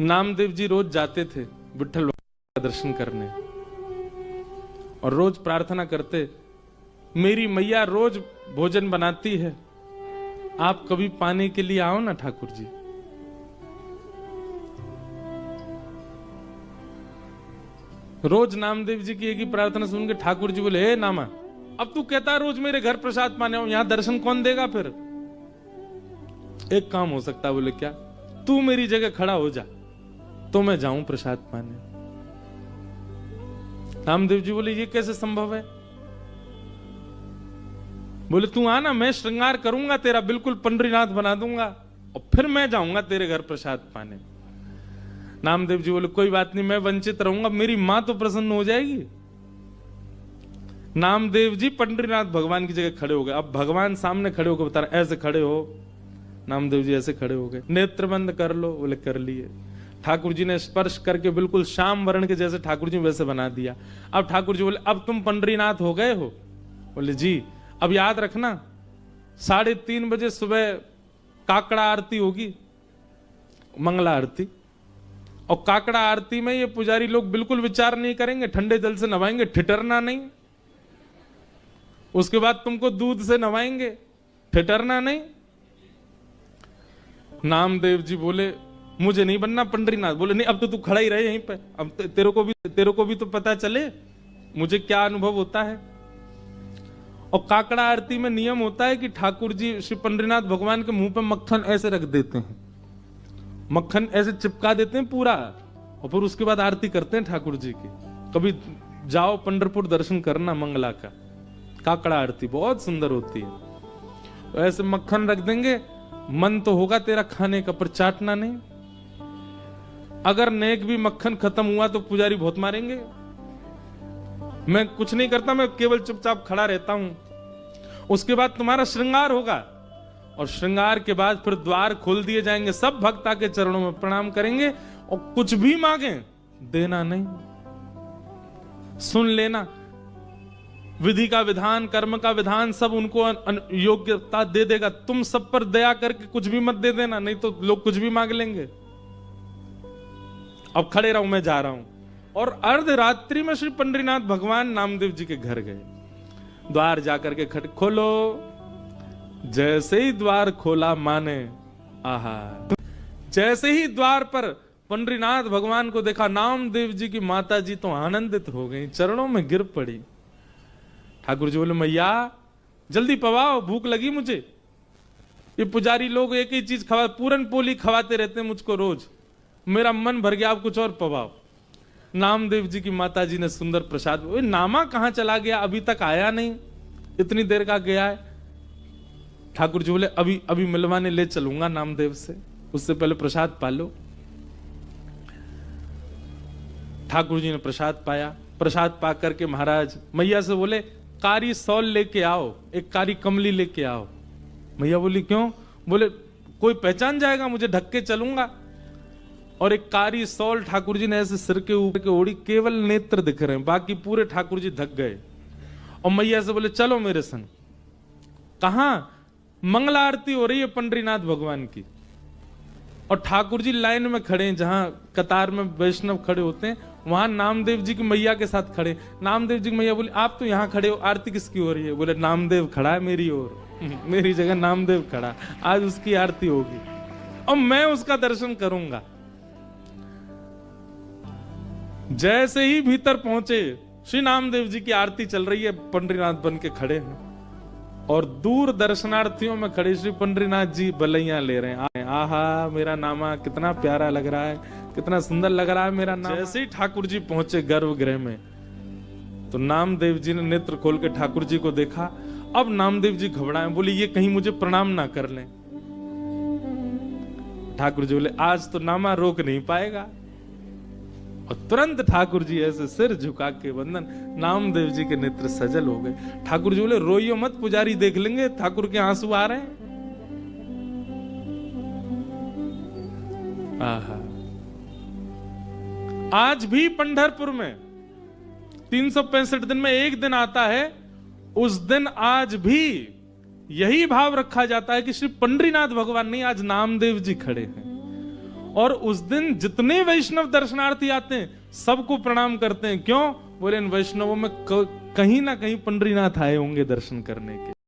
नामदेव जी रोज जाते थे विठ्ठल का दर्शन करने और रोज प्रार्थना करते, मेरी मैया रोज भोजन बनाती है, आप कभी पाने के लिए आओ ना ठाकुर जी। रोज नामदेव जी की एक ही प्रार्थना सुन के ठाकुर जी बोले, हे नामा, अब तू कहता रोज मेरे घर प्रसाद पाने आओ, यहां दर्शन कौन देगा? फिर एक काम हो सकता है। बोले क्या? तू मेरी जगह खड़ा हो जा तो मैं जाऊं प्रसाद पाने। नामदेव जी बोले, ये कैसे संभव है? बोले तू आना, मैं श्रृंगार करूंगा तेरा, बिल्कुल पंडरीनाथ बना दूंगा और फिर मैं जाऊंगा तेरे घर प्रसाद पाने। नामदेव जी बोले, कोई बात नहीं, मैं वंचित रहूंगा, मेरी मां तो प्रसन्न हो जाएगी। नामदेव जी पंडरीनाथ भगवान की जगह खड़े हो गए। अब भगवान सामने खड़े होकर बता रहे, ऐसे खड़े हो। नामदेव जी ऐसे खड़े हो गए। नेत्र बंद कर लो। बोले कर लिए। ठाकुर जी ने स्पर्श करके बिल्कुल श्याम वर्ण के जैसे ठाकुर जी वैसे बना दिया। अब ठाकुर जी बोले, अब तुम पंडरीनाथ हो गए हो? बोले जी। अब याद रखना 3:30 बजे सुबह काकड़ा आरती होगी, मंगला आरती। और काकड़ा आरती में ये पुजारी लोग बिल्कुल विचार नहीं करेंगे, ठंडे जल से नवाएंगे, ठिठरना नहीं। उसके बाद तुमको दूध से नवाएंगे, ठिठरना नहीं। नामदेव जी बोले, मुझे नहीं बनना पंडरीनाथ। बोले नहीं, अब तो तू खड़ा ही रहे यहीं पे, अब तेरे को भी तो पता चले मुझे क्या अनुभव होता है। और काकड़ा आरती में नियम होता है कि ठाकुर जी श्री पंडरीनाथ भगवान के मुंह पे मक्खन ऐसे रख देते हैं, मक्खन ऐसे चिपका देते हैं पूरा, और फिर उसके बाद आरती करते हैं ठाकुर जी की। कभी जाओ पंढरपुर दर्शन करना मंगला का, काकड़ा आरती बहुत सुंदर होती है। तो ऐसे मक्खन रख देंगे, मन तो होगा तेरा खाने का पर चाटना नहीं। अगर नेक भी मक्खन खत्म हुआ तो पुजारी बहुत मारेंगे। मैं कुछ नहीं करता, मैं केवल चुपचाप खड़ा रहता हूं। उसके बाद तुम्हारा श्रृंगार होगा और श्रृंगार के बाद फिर द्वार खोल दिए जाएंगे, सब भक्त आके चरणों में प्रणाम करेंगे और कुछ भी मांगे देना नहीं, सुन लेना। विधि का विधान, कर्म का विधान सब उनको योग्यता दे देगा। तुम सब पर दया करके कुछ भी मत दे देना, नहीं तो लोग कुछ भी मांग लेंगे। अब खड़े रहूं, मैं जा रहा हूं। और अर्धरात्रि में श्री पंडरीनाथ भगवान नामदेव जी के घर गए। द्वार जाकर के खोलो। जैसे ही द्वार खोला माने, आहा, जैसे ही द्वार पर पंडरीनाथ भगवान को देखा, नामदेव जी की माता जी तो आनंदित हो गई, चरणों में गिर पड़ी। ठाकुर जी बोले, मैया जल्दी पवाओ, भूख लगी मुझे। ये पुजारी लोग एक ही चीज खवा, पूरन पोली खवाते रहते हैं मुझको रोज, मेरा मन भर गया, आप कुछ और पवाओ। नामदेव जी की माता जी ने सुंदर प्रसाद। नामा कहां चला गया, अभी तक आया नहीं, इतनी देर का गया है। ठाकुर जी बोले, अभी मिलवाने ले चलूंगा नामदेव से, उससे पहले प्रसाद पा लो। ठाकुर जी ने प्रसाद पाया। प्रसाद पा करके महाराज मैया से बोले, कारी सौल लेके आओ, एक कारी कमली लेके आओ। मैया बोली, क्यों? बोले, कोई पहचान जाएगा, मुझे ढक के चलूंगा। और एक कारी सौल ठाकुर जी ने ऐसे सिर के ऊपर के ओढ़ी, केवल नेत्र दिख रहे हैं, बाकी पूरे ठाकुर जी ढक गए। और मैया से बोले, चलो मेरे संग। कहां? मंगला आरती हो रही है पंडरीनाथ भगवान की, और ठाकुर जी लाइन में खड़े हैं, जहां कतार में वैष्णव खड़े होते हैं, वहां नामदेव जी की मैया के साथ खड़े। नामदेव जी की मैया बोली, आप तो यहां खड़े हो, आरती किसकी हो रही है? बोले, नामदेव खड़ा है मेरी ओर, मेरी जगह नामदेव खड़ा, आज उसकी आरती होगी और मैं उसका दर्शन करूंगा। जैसे ही भीतर पहुंचे, श्री नामदेव जी की आरती चल रही है, पंडरीनाथ बन के खड़े हैं और दूर दर्शनार्थियों में खड़े श्री पंडरीनाथ जी बलैया ले रहे हैं। आहा, मेरा नामा कितना प्यारा लग रहा है, कितना सुंदर लग रहा है मेरा नाम। जैसे ही ठाकुर जी पहुंचे गर्भगृह में, तो नामदेव जी ने नेत्र खोल के ठाकुर जी को देखा। अब नामदेव जी घबराए, बोले, ये कहीं मुझे प्रणाम ना कर लें। ठाकुर जी बोले, आज तो नामा रोक नहीं पाएगा। और तुरंत ठाकुर जी ऐसे सिर झुका के वंदन, नामदेव जी के नेत्र सजल हो गए। ठाकुर जी बोले, रोइयो मत, पुजारी देख लेंगे, ठाकुर के आंसू आ रहे हैं। आहा, आज भी पंढरपुर में 365 दिन में एक दिन आता है, उस दिन आज भी यही भाव रखा जाता है कि श्री पंडरीनाथ भगवान नहीं, आज नामदेव जी खड़े हैं। और उस दिन जितने वैष्णव दर्शनार्थी आते हैं सबको प्रणाम करते हैं। क्यों? बोले इन वैष्णवों में कहीं ना कहीं पंडरीनाथ आए होंगे दर्शन करने के।